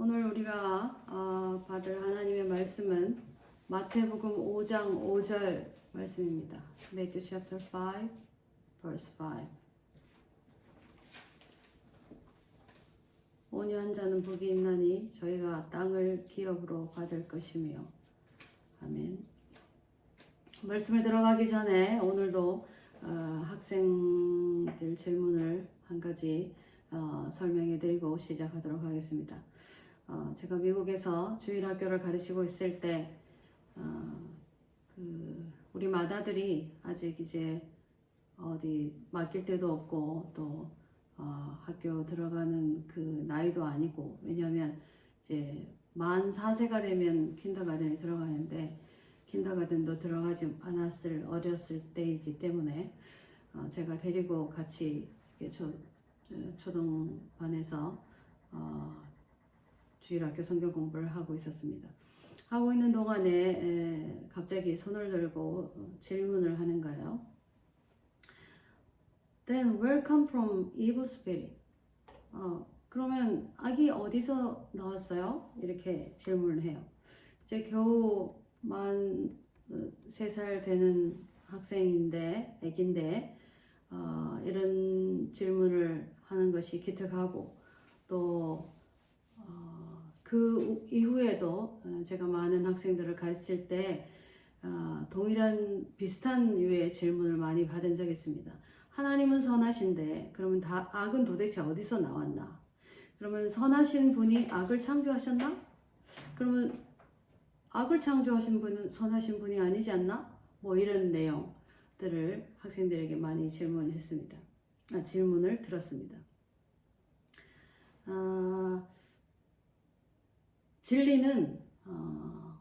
오늘 우리가 받을 하나님의 말씀은 마태복음 5장 5절 말씀입니다. Matthew chapter 5, verse 5. 온유한 자는 복이 있나니 저희가 땅을 기업으로 받을 것이며. 아멘. 말씀을 들어가기 전에 오늘도 학생들 질문을 한 가지 설명해 드리고 시작하도록 하겠습니다. 제가 미국에서 주일학교를 가르치고 있을 때 우리 맏아들이 아직 이제 어디 맡길 데도 없고 또 학교 들어가는 그 나이도 아니고, 왜냐하면 이제 만 4세가 되면 킨더가든에 들어가는데 킨더가든도 들어가지 않았을 어렸을 때이기 때문에 제가 데리고 같이 초등반에서 주일학교 성경 공부를 하고 있었습니다. 하고 있는 동안에 갑자기 손을 들고 질문을 하는 거예요. Then where come from evil spirit? 그러면 악이 어디서 나왔어요? 이렇게 질문을 해요. 이제 겨우 만 3살 되는 학생인데, 애기인데 이런 질문을 하는 것이 기특하고, 또 그 이후에도 제가 많은 학생들을 가르칠 때 동일한 비슷한 유의 질문을 많이 받은 적이 있습니다. 하나님은 선하신데 그러면 악은 도대체 어디서 나왔나? 그러면 선하신 분이 악을 창조하셨나? 그러면 악을 창조하신 분은 선하신 분이 아니지 않나? 뭐 이런 내용들을 학생들에게 많이 질문을 들었습니다. 진리는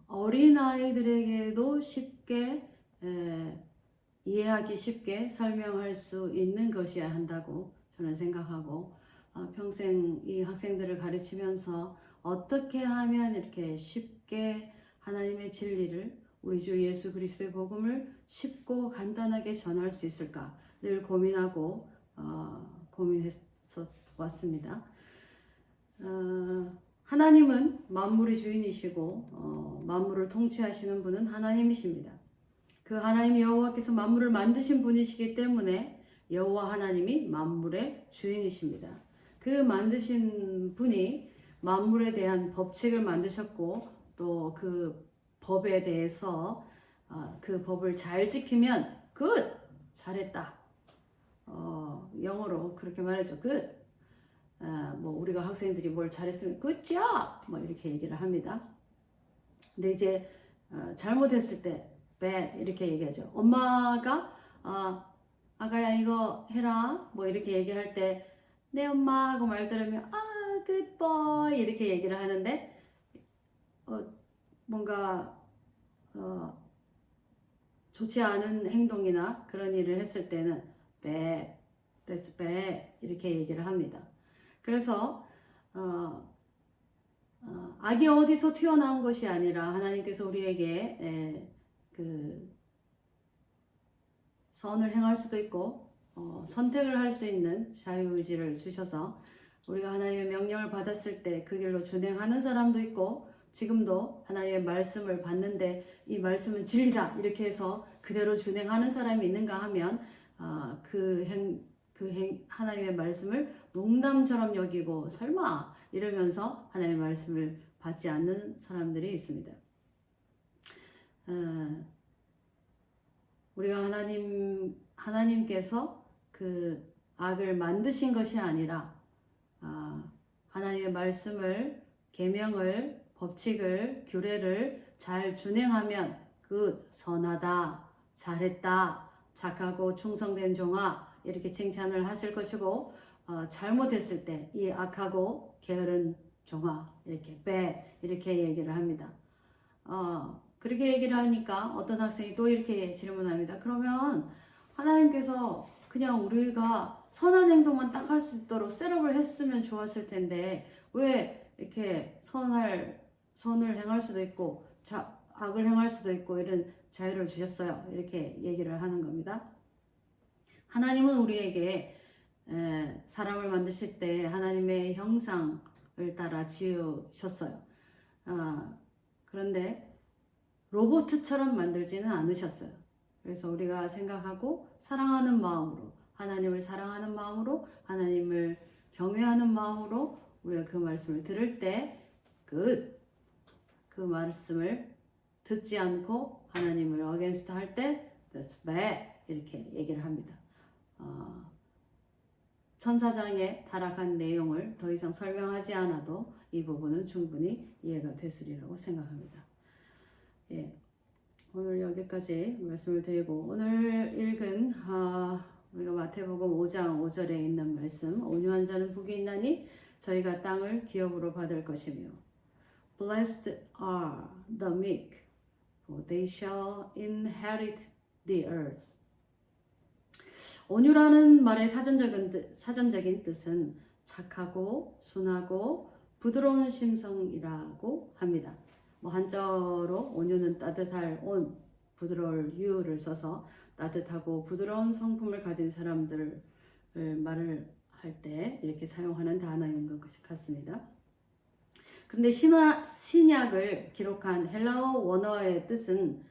어린아이들에게도 쉽게 이해하기 쉽게 설명할 수 있는 것이어야 한다고 저는 생각하고, 평생 이 학생들을 가르치면서 어떻게 하면 이렇게 쉽게 하나님의 진리를, 우리 주 예수 그리스도의 복음을 쉽고 간단하게 전할 수 있을까 늘 고민하고 고민했어 왔습니다. 하나님은 만물의 주인이시고 만물을 통치하시는 분은 하나님이십니다. 그 하나님 여호와께서 만물을 만드신 분이시기 때문에 여호와 하나님이 만물의 주인이십니다. 그 만드신 분이 만물에 대한 법칙을 만드셨고, 또 그 법에 대해서 그 법을 잘 지키면 good, 잘했다. 영어로 그렇게 말하죠. good. 뭐 우리가 학생들이 뭘 잘했으면 good job 뭐 이렇게 얘기를 합니다. 근데 이제 잘못했을 때 bad 이렇게 얘기하죠. 엄마가 아가야 이거 해라 뭐 이렇게 얘기할 때 네 엄마 하고 말 들으면 good boy 이렇게 얘기를 하는데 뭔가 좋지 않은 행동이나 그런 일을 했을 때는 bad, that's bad 이렇게 얘기를 합니다. 그래서 악이 어디서 튀어나온 것이 아니라 하나님께서 우리에게 그 선을 행할 수도 있고 선택을 할 수 있는 자유의지를 주셔서 우리가 하나님의 명령을 받았을 때 그 길로 준행하는 사람도 있고, 지금도 하나님의 말씀을 받는데 이 말씀은 진리다 이렇게 해서 그대로 준행하는 사람이 있는가 하면 하나님의 말씀을 농담처럼 여기고 설마 이러면서 하나님의 말씀을 받지 않는 사람들이 있습니다. 우리가 하나님께서 그 악을 만드신 것이 아니라 하나님의 말씀을, 계명을, 법칙을, 규례를 잘 준행하면 그 선하다, 잘했다, 착하고 충성된 종아 이렇게 칭찬을 하실 것이고, 잘못했을 때 이 악하고 게으른 종아 이렇게 이렇게 얘기를 합니다. 그렇게 얘기를 하니까 어떤 학생이 또 이렇게 질문합니다. 그러면 하나님께서 그냥 우리가 선한 행동만 딱 할 수 있도록 셋업을 했으면 좋았을 텐데 왜 이렇게 선을 행할 수도 있고 악을 행할 수도 있고 이런 자유를 주셨어요? 이렇게 얘기를 하는 겁니다. 하나님은 우리에게 사람을 만드실 때 하나님의 형상을 따라 지으셨어요. 그런데 로봇처럼 만들지는 않으셨어요. 그래서 우리가 생각하고 사랑하는 마음으로, 하나님을 사랑하는 마음으로, 하나님을 경외하는 마음으로 우리가 그 말씀을 들을 때 그 말씀을 듣지 않고 하나님을 against 할 때 that's bad 이렇게 얘기를 합니다. 천사장에 타락한 내용을 더 이상 설명하지 않아도 이 부분은 충분히 이해가 됐으리라고 생각합니다. 예, 오늘 여기까지 말씀을 드리고 오늘 읽은 우리가 마태복음 5장 5절에 있는 말씀 온유한 자는 복이 있나니 저희가 땅을 기업으로 받을 것이며 Blessed are the meek for they shall inherit the earth. 온유라는 말의 사전적인 뜻은 착하고 순하고 부드러운 심성이라고 합니다. 한자어로 온유는 따뜻할 온, 부드러울 유를 써서 따뜻하고 부드러운 성품을 가진 사람들을 말을 할 때 이렇게 사용하는 단어인 것 같습니다. 그런데 신약을 기록한 헬라어 원어의 뜻은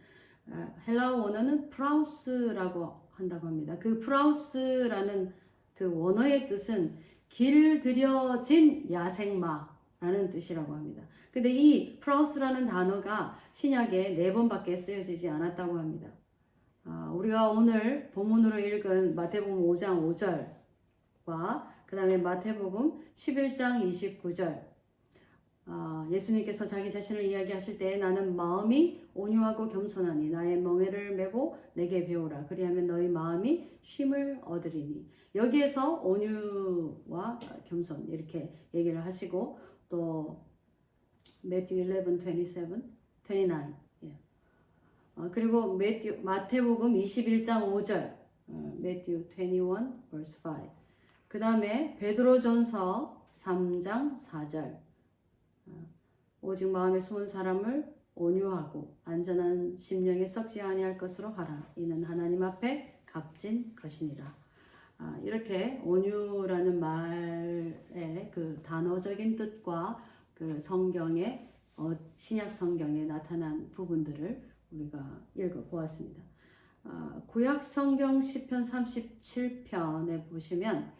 헬라어 원어는 프라우스라고 한다고 합니다. 그 프라우스라는 그 원어의 뜻은 길들여진 야생마라는 뜻이라고 합니다. 근데 이 프라우스라는 단어가 신약에 4번밖에 쓰여지지 않았다고 합니다. 우리가 오늘 본문으로 읽은 마태복음 5장 5절과 그 다음에 마태복음 11장 29절 예수님께서 자기 자신을 이야기하실 때 나는 마음이 온유하고 겸손하니 나의 멍에를 메고 내게 배우라 그리하면 너희 마음이 쉼을 얻으리니 여기에서 온유와 겸손 이렇게 얘기를 하시고 또 Matthew 11:27, 29 그리고 마태복음 21장 5절 Matthew 21 verse 5 그 다음에 베드로전서 3장 4절 오직 마음에 숨은 사람을 온유하고 안전한 심령에 썩지 아니할 것으로 하라. 이는 하나님 앞에 값진 것이니라. 이렇게 온유라는 말의 그 단어적인 뜻과 그 성경의 신약 성경에 나타난 부분들을 우리가 읽어보았습니다. 구약 성경 시편 37편에 보시면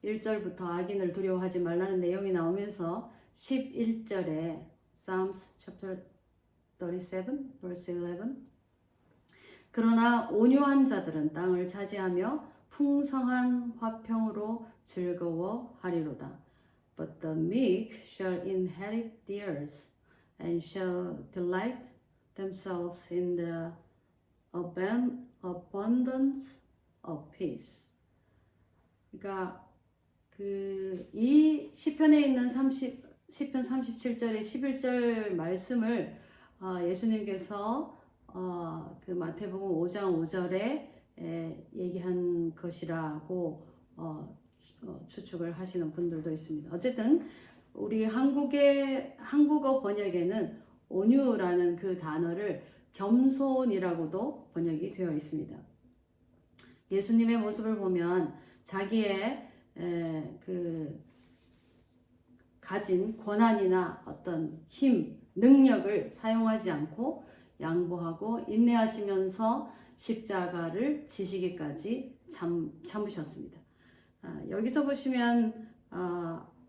1절부터 악인을 두려워하지 말라는 내용이 나오면서 11절에 Psalms chapter 37 verse 11 그러나 온유한 자들은 땅을 차지하며 풍성한 화평으로 즐거워하리로다. But the meek shall inherit the earth and shall delight themselves in the abundance of peace. 그러니까 이 시편에 있는 시편 37절의 11절 말씀을 예수님께서 그 마태복음 5장 5절에 얘기한 것이라고 추측을 하시는 분들도 있습니다. 어쨌든 우리 한국어 번역에는 온유라는 그 단어를 겸손이라고도 번역이 되어 있습니다. 예수님의 모습을 보면 자기의 그 가진 권한이나 어떤 힘, 능력을 사용하지 않고 양보하고 인내하시면서 십자가를 지시기까지 참으셨습니다. 여기서 보시면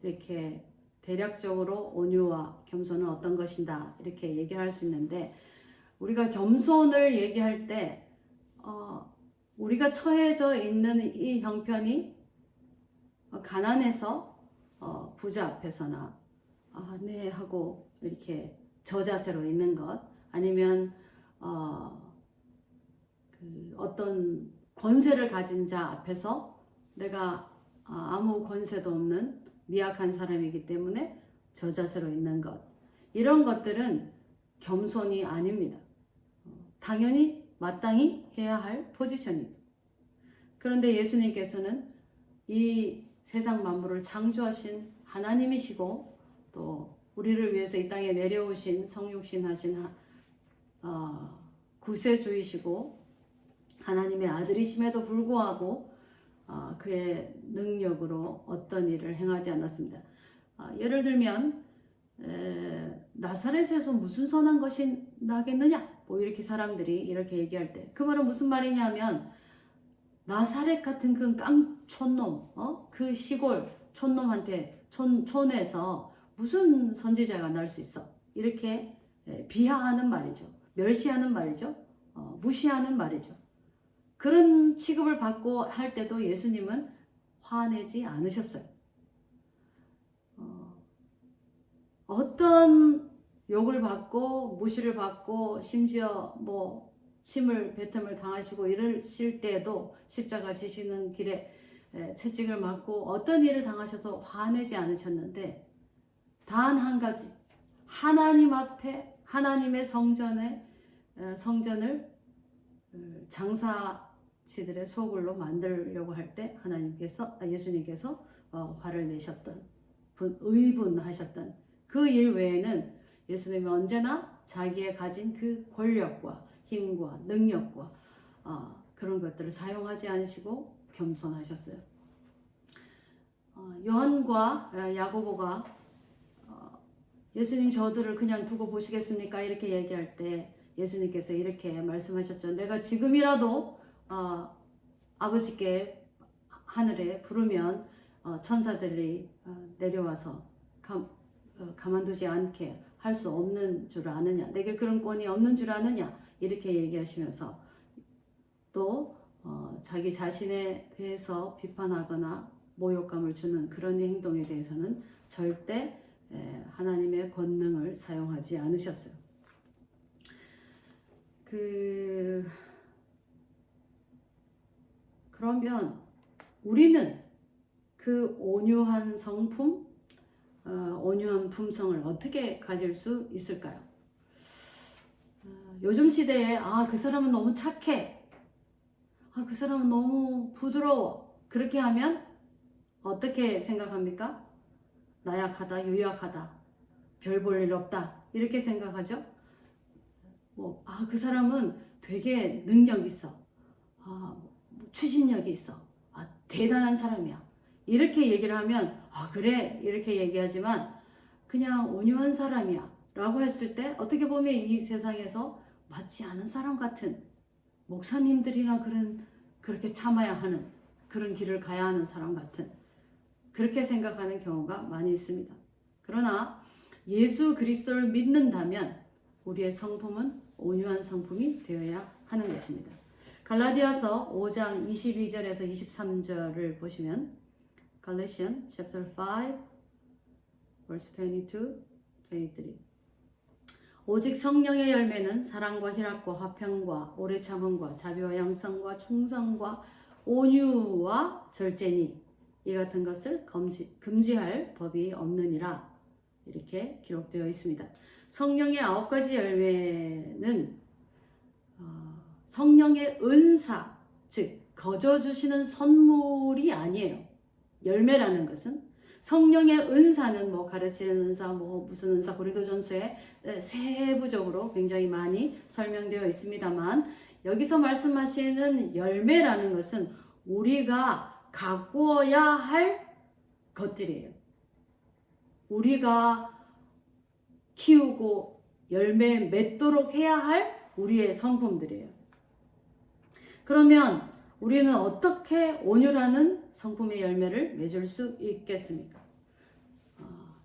이렇게 대략적으로 온유와 겸손은 어떤 것인가 이렇게 얘기할 수 있는데 우리가 겸손을 얘기할 때 우리가 처해져 있는 이 형편이 가난해서 부자 앞에서나 네 하고 이렇게 저자세로 있는 것 아니면 그 어떤 권세를 가진 자 앞에서 내가 아무 권세도 없는 미약한 사람이기 때문에 저자세로 있는 것 이런 것들은 겸손이 아닙니다. 당연히 마땅히 해야 할 포지션입니다. 그런데 예수님께서는 이 세상 만물을 창조하신 하나님이시고 또 우리를 위해서 이 땅에 내려오신 성육신하신 구세주이시고 하나님의 아들이심에도 불구하고 그의 능력으로 어떤 일을 행하지 않았습니다. 예를 들면 나사렛에서 무슨 선한 것이 나겠느냐? 뭐 이렇게 사람들이 이렇게 얘기할 때 그 말은 무슨 말이냐면 나사렛 같은 그 깡촌놈, 그 시골 촌놈한테 촌에서 무슨 선지자가 날 수 있어? 이렇게 비하하는 말이죠. 멸시하는 말이죠. 무시하는 말이죠. 그런 취급을 받고 할 때도 예수님은 화내지 않으셨어요. 어떤 욕을 받고 무시를 받고 심지어 뭐 침을 뱉음을 당하시고 이러실 때도 십자가 지시는 길에 채찍을 맞고 어떤 일을 당하셔서 화내지 않으셨는데 단 한 가지 하나님 앞에 하나님의 성전을 장사치들의 소굴로 만들려고 할 때 예수님께서 화를 내셨던 의분하셨던 그 일 외에는 예수님은 언제나 자기의 가진 그 권력과 힘과 능력과 그런 것들을 사용하지 않으시고 겸손하셨어요. 요한과 야고보가 예수님 저들을 그냥 두고 보시겠습니까? 이렇게 얘기할 때 예수님께서 이렇게 말씀하셨죠. 내가 지금이라도 아버지께 하늘에 부르면 천사들이 내려와서 가만두지 않게 할 수 없는 줄 아느냐? 내게 그런 권이 없는 줄 아느냐? 이렇게 얘기하시면서 또 자기 자신에 대해서 비판하거나 모욕감을 주는 그런 행동에 대해서는 절대 하나님의 권능을 사용하지 않으셨어요. 그러면 우리는 그 온유한 성품, 온유한 품성을 어떻게 가질 수 있을까요? 요즘 시대에 그 사람은 너무 착해, 그 사람은 너무 부드러워, 그렇게 하면 어떻게 생각합니까? 나약하다, 유약하다, 별 볼 일 없다 이렇게 생각하죠. 그 사람은 되게 능력 있어, 추진력이 있어, 대단한 사람이야 이렇게 얘기를 하면 그래 이렇게 얘기하지만 그냥 온유한 사람이야 라고 했을 때 어떻게 보면 이 세상에서 맞지 않은 사람 같은 목사님들이나 그렇게 참아야 하는 그런 길을 가야 하는 사람 같은 그렇게 생각하는 경우가 많이 있습니다. 그러나 예수 그리스도를 믿는다면 우리의 성품은 온유한 성품이 되어야 하는 것입니다. 갈라디아서 5장 22절에서 23절을 보시면 Galatians chapter 5 verse 22, 23 오직 성령의 열매는 사랑과 희락과 화평과 오래 참음과 자비와 양성과 충성과 온유와 절제니 이 같은 것을 금지할 법이 없느니라 이렇게 기록되어 있습니다. 성령의 9가지 열매는 성령의 은사, 즉 거저 주시는 선물이 아니에요. 열매라는 것은 성령의 은사는 가르치는 은사, 무슨 은사, 고린도전서에 세부적으로 굉장히 많이 설명되어 있습니다만 여기서 말씀하시는 열매라는 것은 우리가 가꾸어야 할 것들이에요. 우리가 키우고 열매 맺도록 해야 할 우리의 성품들이에요. 그러면 우리는 어떻게 온유라는 성품의 열매를 맺을 수 있겠습니까?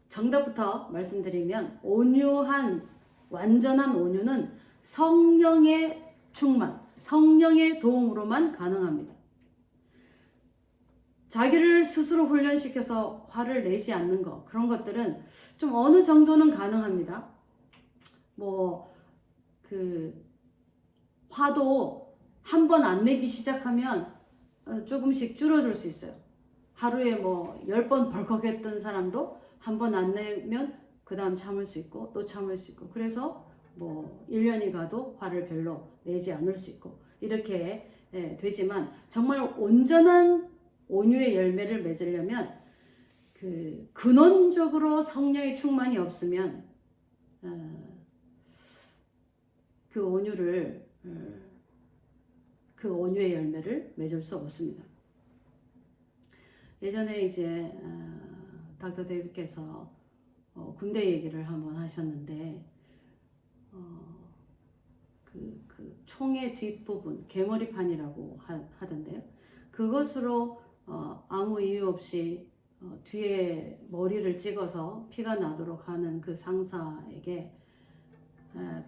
정답부터 말씀드리면 완전한 온유는 성령의 충만, 성령의 도움으로만 가능합니다. 자기를 스스로 훈련시켜서 화를 내지 않는 것, 그런 것들은 좀 어느 정도는 가능합니다. 화도 한 번 안 내기 시작하면 조금씩 줄어들 수 있어요. 하루에 10번 벌컥했던 사람도 한 번 안 내면 그 다음 참을 수 있고 또 참을 수 있고 그래서 1년이 가도 화를 별로 내지 않을 수 있고 이렇게 되지만 정말 온전한 온유의 열매를 맺으려면 근원적으로 성령의 충만이 없으면 그 온유의 열매를 맺을 수 없습니다. 예전에 닥터 데이비드께서 군대 얘기를 한번 하셨는데 그 총의 뒷부분 개머리판이라고 하던데요. 그것으로 아무 이유 없이 뒤에 머리를 찍어서 피가 나도록 하는 그 상사에게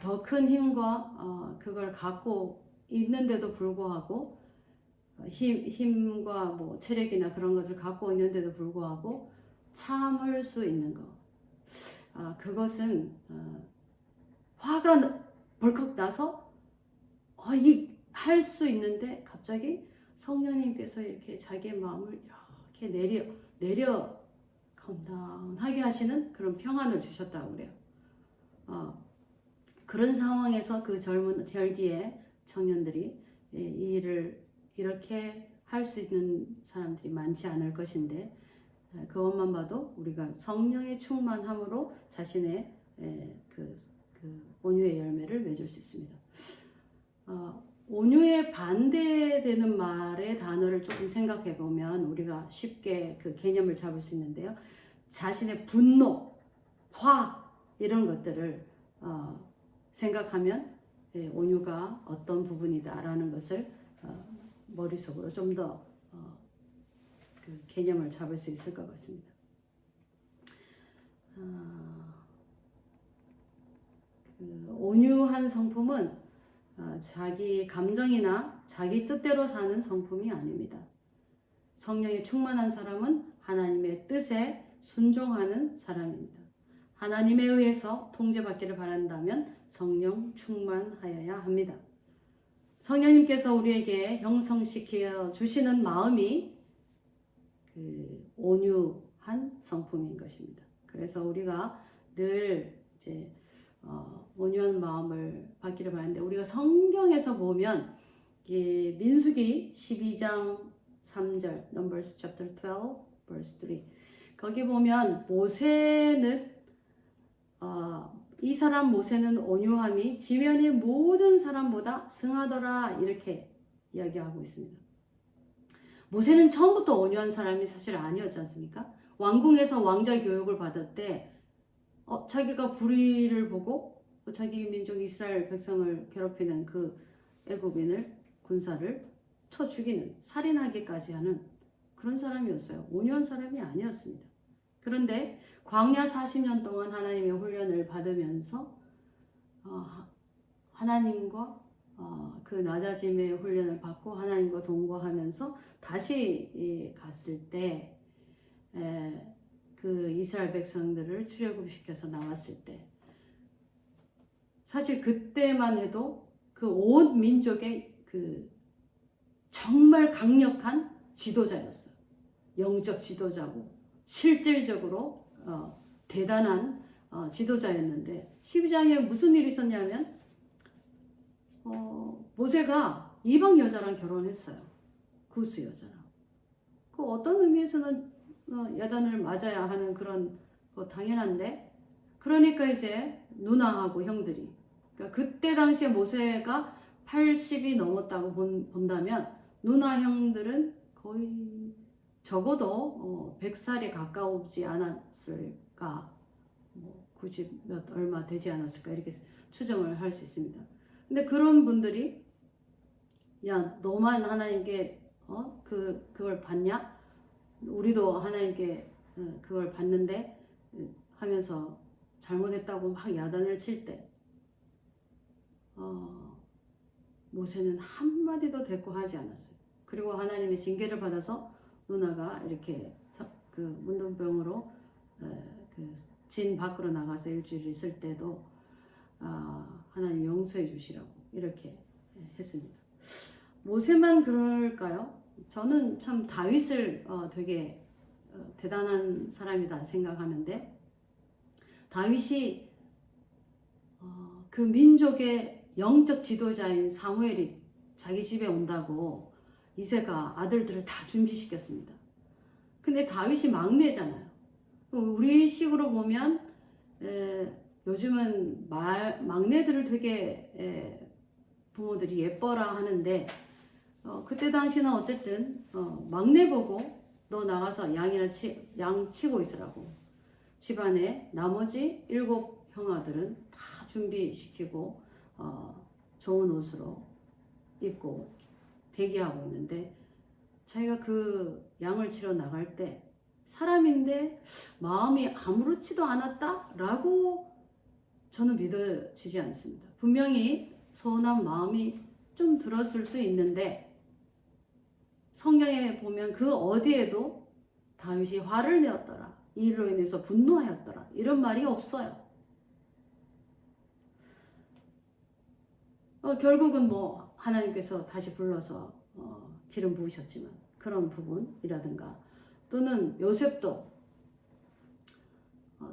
더 큰 힘과 그걸 갖고 있는데도 불구하고 힘과 뭐 체력이나 그런 것을 갖고 있는데도 불구하고 참을 수 있는 것. 그것은 화가 벌컥 나서 할 수 있는데 갑자기 성령님께서 이렇게 자기의 마음을 이렇게 내려 컴다운하게 하시는 그런 평안을 주셨다고 그래요. 그런 상황에서 그 젊은 혈기의 청년들이 이 일을 이렇게 할 수 있는 사람들이 많지 않을 것인데 그것만 봐도 우리가 성령의 충만함으로 자신의 그 온유의 열매를 맺을 수 있습니다. 온유에 반대되는 말의 단어를 조금 생각해 보면 우리가 쉽게 그 개념을 잡을 수 있는데요. 자신의 분노, 화 이런 것들을 생각하면 온유가 어떤 부분이다라는 것을 머릿속으로 좀 더 그 개념을 잡을 수 있을 것 같습니다. 그 온유한 성품은 자기 감정이나 자기 뜻대로 사는 성품이 아닙니다. 성령이 충만한 사람은 하나님의 뜻에 순종하는 사람입니다. 하나님에 의해서 통제받기를 바란다면 성령 충만하여야 합니다. 성령님께서 우리에게 형성시켜 주시는 마음이 그 온유한 성품인 것입니다. 그래서 우리가 늘 이제 온유한 마음을 받기를 바라는데 우리가 성경에서 보면 이 민수기 12장 3절 Numbers chapter 12 verse 3 거기 보면 모세는 이 사람 모세는 온유함이 지면의 모든 사람보다 승하더라 이렇게 이야기하고 있습니다. 모세는 처음부터 온유한 사람이 사실 아니었지 않습니까? 왕궁에서 왕자 교육을 받을 때 자기가 불의를 보고 자기 민족 이스라엘 백성을 괴롭히는 그 애굽인을 군사를 쳐 죽이는 살인하기까지 하는 그런 사람이었어요. 온유한 사람이 아니었습니다. 그런데 광야 40년 동안 하나님의 훈련을 받으면서 하나님과 그 낮아짐의 훈련을 받고 하나님과 동거하면서 다시 갔을 때 그 이스라엘 백성들을 출애굽시켜서 나왔을 때 사실 그때만 해도 그 온 민족의 그 정말 강력한 지도자였어요. 영적 지도자고 실질적으로 대단한 지도자였는데 12장에 무슨 일이 있었냐면 모세가 이방 여자랑 결혼했어요. 구스 여자랑. 그 어떤 의미에서는 야단을 맞아야 하는 그런 거 당연한데 그러니까 이제 누나하고 형들이 그러니까 그때 당시에 모세가 80이 넘었다고 본다면 누나 형들은 거의 적어도 100살이 가까우지 않았을까 뭐 굳이 얼마 되지 않았을까 이렇게 추정을 할 수 있습니다. 근데 그런 분들이 야 너만 하나님께 그걸 받냐? 우리도 하나님께 그걸 받는데 하면서 잘못했다고 막 야단을 칠 때 모세는 한마디도 대꾸하지 않았어요. 그리고 하나님의 징계를 받아서 누나가 이렇게 그 문둥병으로 그 진 밖으로 나가서 일주일 있을 때도 하나님 용서해 주시라고 이렇게 했습니다. 모세만 그럴까요? 저는 참 다윗을 되게 대단한 사람이다 생각하는데 다윗이 그 민족의 영적 지도자인 사무엘이 자기 집에 온다고 이새가 아들들을 다 준비시켰습니다. 근데 다윗이 막내잖아요. 우리 식으로 보면 요즘은 막내들을 되게 부모들이 예뻐라 하는데 그때 당시는 어쨌든 막내 보고 너 나가서 양 치고 있으라고. 집안에 나머지 7 형아들은 다 준비시키고 좋은 옷으로 입고 대기하고 있는데 자기가 그 양을 치러 나갈 때 사람인데 마음이 아무렇지도 않았다라고 저는 믿어지지 않습니다. 분명히 서운한 마음이 좀 들었을 수 있는데 성경에 보면 그 어디에도 다윗이 화를 내었더라, 이 일로 인해서 분노하였더라 이런 말이 없어요. 결국은 뭐 하나님께서 다시 불러서 기름 부으셨지만 그런 부분이라든가 또는 요셉도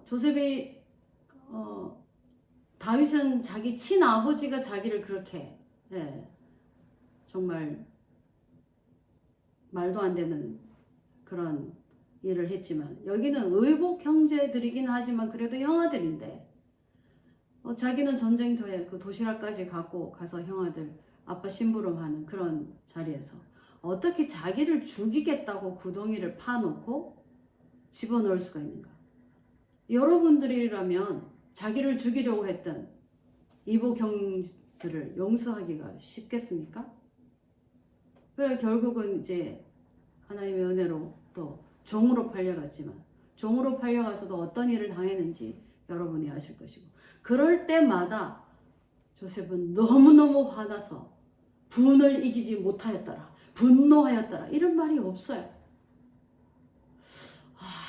조셉이 다윗은 자기 친아버지가 자기를 그렇게 정말 말도 안 되는 그런 일을 했지만 여기는 의복 형제들이긴 하지만 그래도 형아들인데 자기는 전쟁터에 그 도시락까지 갖고 가서 형아들 아빠 심부름하는 그런 자리에서 어떻게 자기를 죽이겠다고 구덩이를 파놓고 집어넣을 수가 있는가? 여러분들이라면 자기를 죽이려고 했던 이복 형들을 용서하기가 쉽겠습니까? 그래 결국은 이제 하나님의 은혜로 또 종으로 팔려갔지만 종으로 팔려가서도 어떤 일을 당했는지 여러분이 아실 것이고 그럴 때마다 조셉은 너무너무 화나서 분을 이기지 못하였더라, 분노하였더라 이런 말이 없어요.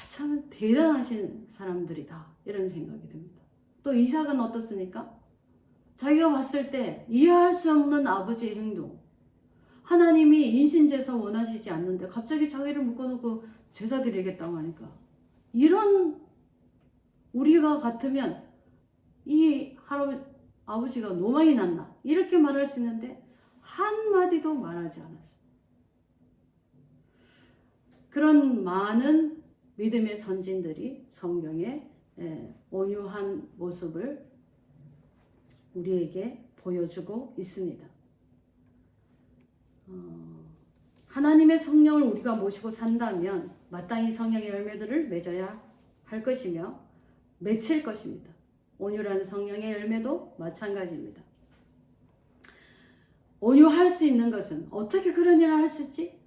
참 대단하신 사람들이다 이런 생각이 듭니다. 또 이삭은 어떻습니까? 자기가 봤을 때 이해할 수 없는 아버지의 행동, 하나님이 인신제사 원하시지 않는데 갑자기 자기를 묶어놓고 제사 드리겠다고 하니까 이런 우리가 같으면 이 아버지가 노망이 났나 이렇게 말할 수 있는데 한마디도 말하지 않았어요. 그런 많은 믿음의 선진들이 성경에 온유한 모습을 우리에게 보여주고 있습니다. 하나님의 성령을 우리가 모시고 산다면 마땅히 성령의 열매들을 맺어야 할 것이며 맺힐 것입니다. 온유한 성령의 열매도 마찬가지입니다. 온유할 수 있는 것은 어떻게 그런 일을 할 수 있지?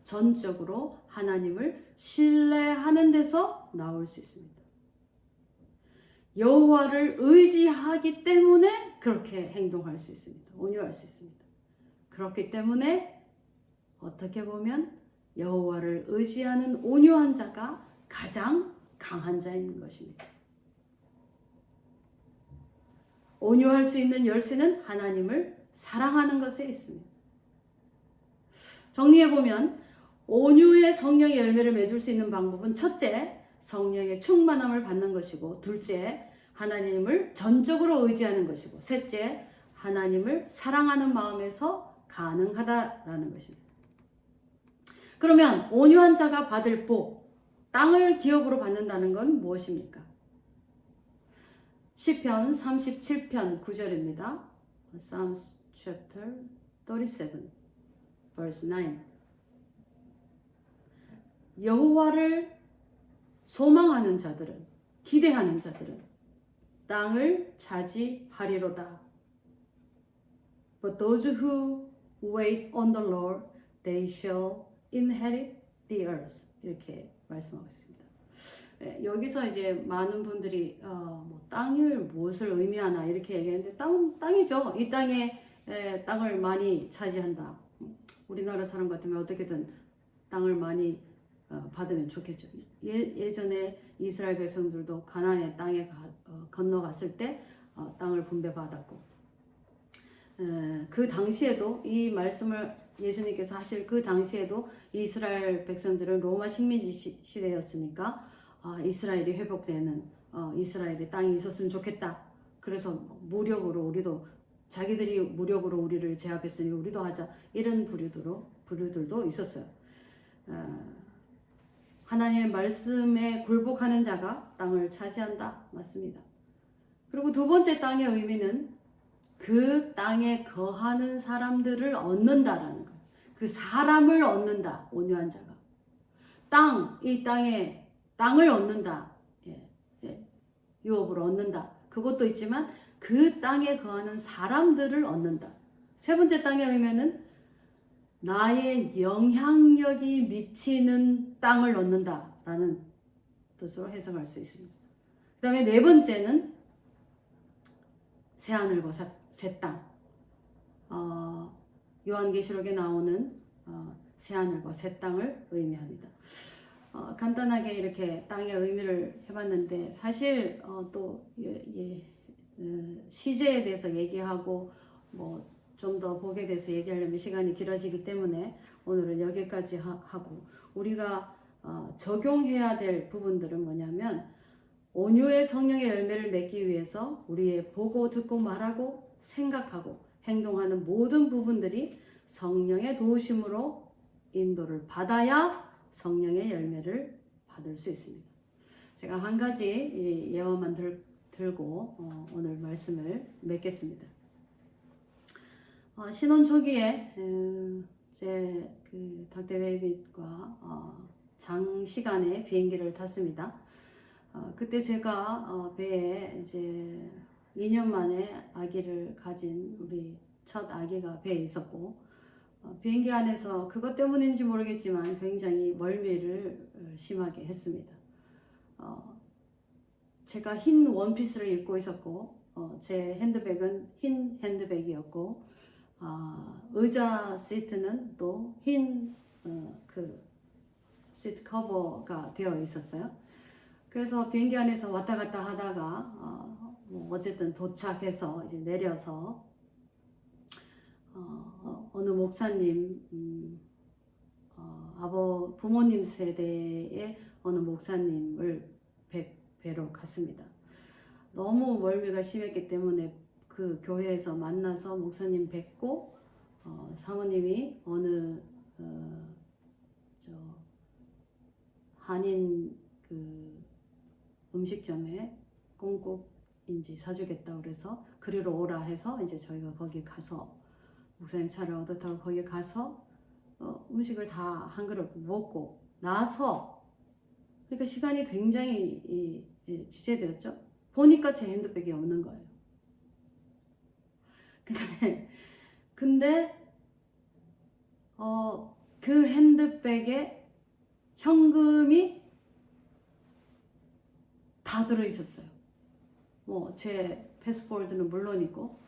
전적으로 하나님을 신뢰하는 데서 나올 수 있습니다. 여호와를 의지하기 때문에 그렇게 행동할 수 있습니다. 온유할 수 있습니다. 그렇기 때문에 어떻게 보면 여호와를 의지하는 온유한 자가 가장 강한 자인 것입니다. 온유할 수 있는 열쇠는 하나님을 사랑하는 것에 있습니다. 정리해보면 온유의 성령의 열매를 맺을 수 있는 방법은 첫째, 성령의 충만함을 받는 것이고 둘째, 하나님을 전적으로 의지하는 것이고 셋째, 하나님을 사랑하는 마음에서 가능하다라는 것입니다. 그러면 온유한 자가 받을 복, 땅을 기업으로 받는다는 건 무엇입니까? 시편 37편 9절입니다. Psalms chapter 37 verse 9. 여호와를 소망하는 자들은, 기대하는 자들은 땅을 차지하리로다. But those who wait on the Lord, they shall inherit the earth. 이렇게 말씀하고 있습니다. 여기서 이제 많은 분들이 뭐 땅을 무엇을 의미하나 이렇게 얘기하는데 땅이죠. 이 땅에 땅을 많이 차지한다. 우리나라 사람 같으면 어떻게든 땅을 많이 받으면 좋겠죠. 예전에 이스라엘 백성들도 가나안의 땅에 건너갔을 때 땅을 분배받았고 그 당시에도 이 말씀을 예수님께서 하실 그 당시에도 이스라엘 백성들은 로마 식민지 시대였으니까 이스라엘이 회복되는 이스라엘의 땅이 있었으면 좋겠다. 그래서 무력으로 우리도 자기들이 무력으로 우리를 제압했으니 우리도 하자 이런 부류들도 있었어요. 하나님의 말씀에 굴복하는 자가 땅을 차지한다. 맞습니다. 그리고 두 번째 땅의 의미는 그 땅에 거하는 사람들을 얻는다라는 것. 그 사람을 얻는다. 온유한 자가. 이 땅에 땅을 얻는다. 예, 예, 유업을 얻는다. 그것도 있지만 그 땅에 거하는 사람들을 얻는다. 세 번째 땅의 의미는 나의 영향력이 미치는 땅을 얻는다라는 뜻으로 해석할 수 있습니다. 그 다음에 네 번째는 새하늘과 새 땅. 요한계시록에 나오는 새하늘과 새 땅을 의미합니다. 간단하게 이렇게 땅의 의미를 해봤는데 사실 또 시제에 대해서 얘기하고 뭐 좀 더 복에 대해서 얘기하려면 시간이 길어지기 때문에 오늘은 여기까지 하고 우리가 적용해야 될 부분들은 뭐냐면 온유의 성령의 열매를 맺기 위해서 우리의 보고 듣고 말하고 생각하고 행동하는 모든 부분들이 성령의 도우심으로 인도를 받아야 성령의 열매를 받을 수 있습니다. 제가 한 가지 예화만 들고 오늘 말씀을 맺겠습니다. 신혼 초기에 제 그 닥터 데이빗과 장시간의 비행기를 탔습니다. 그때 제가 배에 이제 2년 만에 아기를 가진 우리 첫 아기가 배에 있었고 비행기 안에서 그것 때문인지 모르겠지만 굉장히 멀미를 심하게 했습니다. 제가 흰 원피스를 입고 있었고 제 핸드백은 흰 핸드백이었고 의자 시트는 또 흰 그 시트 커버가 되어 있었어요. 그래서 비행기 안에서 왔다 갔다 하다가 뭐 어쨌든 도착해서 이제 내려서 어느 목사님 부모님 세대의 어느 목사님을 뵈러 갔습니다. 너무 멀미가 심했기 때문에 그 교회에서 만나서 목사님 뵙고 사모님이 어느 한인 그 음식점에 꽁국인지 사주겠다 그래서 그리로 오라 해서 이제 저희가 거기 가서 목사님 차를 얻어 타고 거기 가서 음식을 다 한 그릇 먹고 나서 그러니까 시간이 굉장히 지체되었죠. 보니까 제 핸드백이 없는 거예요. 근데 그 핸드백에 현금이 다 들어 있었어요. 뭐 제 패스포드는 물론이고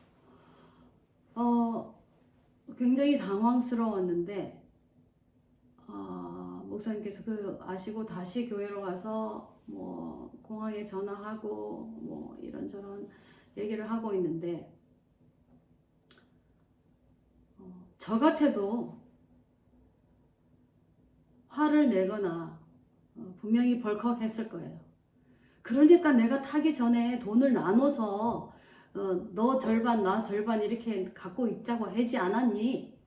굉장히 당황스러웠는데 목사님께서 그 아시고 다시 교회로 가서 뭐 공항에 전화하고 뭐 이런저런 얘기를 하고 있는데 저 같아도 화를 내거나 분명히 벌컥했을 거예요. 그러니까 내가 타기 전에 돈을 나눠서 너 절반 나 절반 이렇게 갖고 있자고 하지 않았니?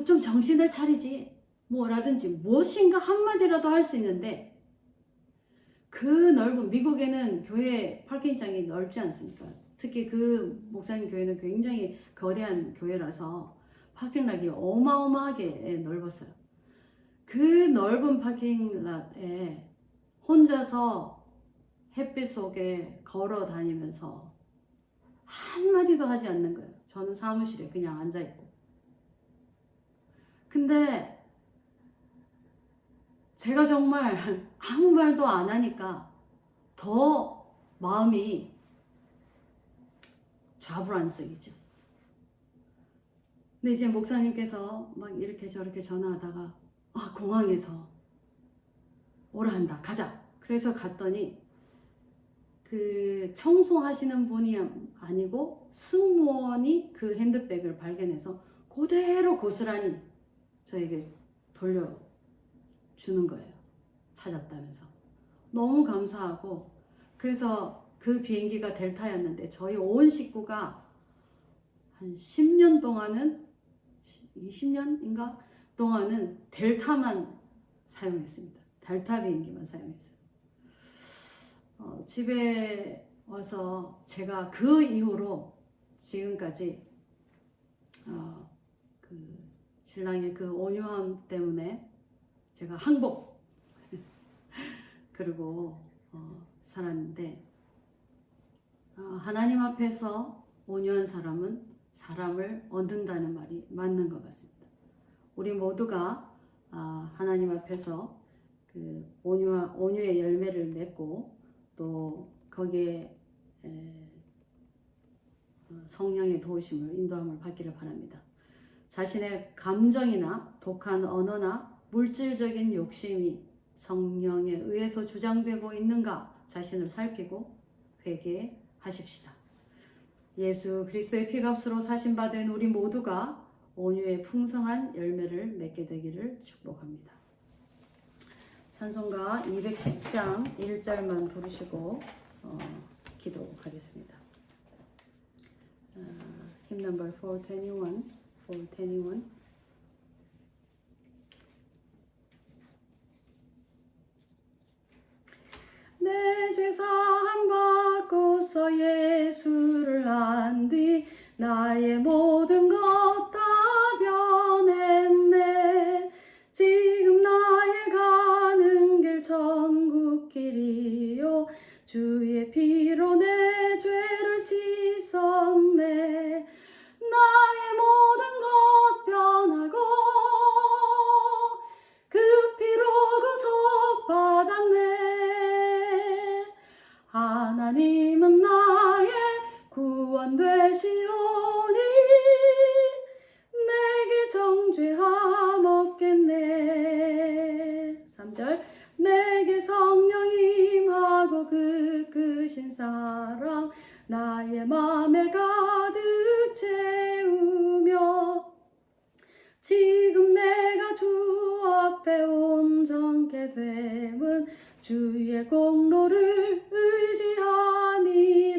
좀 정신을 차리지. 뭐라든지 무엇인가 한마디라도 할 수 있는데 그 넓은 미국에는 교회 파킹장이 넓지 않습니까? 특히 그 목사님 교회는 굉장히 거대한 교회라서 파킹락이 어마어마하게 넓었어요. 그 넓은 파킹락에 혼자서 햇빛 속에 걸어 다니면서 한마디도 하지 않는 거예요. 저는 사무실에 그냥 앉아있고. 근데 제가 정말 아무 말도 안 하니까 더 마음이 좌불안석이죠. 근데 이제 목사님께서 막 이렇게 저렇게 전화하다가 공항에서 오라 한다. 가자. 그래서 갔더니 그 청소하시는 분이 아니고 승무원이 그 핸드백을 발견해서 그대로 고스란히 저에게 돌려주는 거예요. 찾았다면서. 너무 감사하고 그래서 그 비행기가 델타였는데 저희 온 식구가 한 10년 동안은 20년인가 동안은 델타만 사용했습니다. 델타 비행기만 사용했어요. 집에 와서 제가 그 이후로 지금까지 그 신랑의 그 온유함 때문에 제가 항복 그리고 살았는데 하나님 앞에서 온유한 사람은 사람을 얻는다는 말이 맞는 것 같습니다. 우리 모두가 하나님 앞에서 그 온유의 열매를 맺고 또 거기에 성령의 도우심을 인도함을 받기를 바랍니다. 자신의 감정이나 독한 언어나 물질적인 욕심이 성령에 의해서 주장되고 있는가 자신을 살피고 회개하십시다. 예수 그리스도의 피값으로 사신받은 우리 모두가 온유의 풍성한 열매를 맺게 되기를 축복합니다. 찬송가 210장 1절만 부르시고 기도하겠습니다. Hymn number 421. 내 죄 사함 받고서 예수를 안 뒤 나의 모든 것 다 변했네. 지금 나의 가는 길 천국길이요 주의 피로 내 죄를 씻었네. 나의 모든 것 변하고 그 피로 구속받았네. 하나님은 나의 구원 되시오니 내게 정죄함 없겠네. 3절 내게 성령 임하고 그 크신 사랑 나의 맘에 가득 채우며 지금 내가 주 앞에 온전케 됨은 주의 공로를 의지함이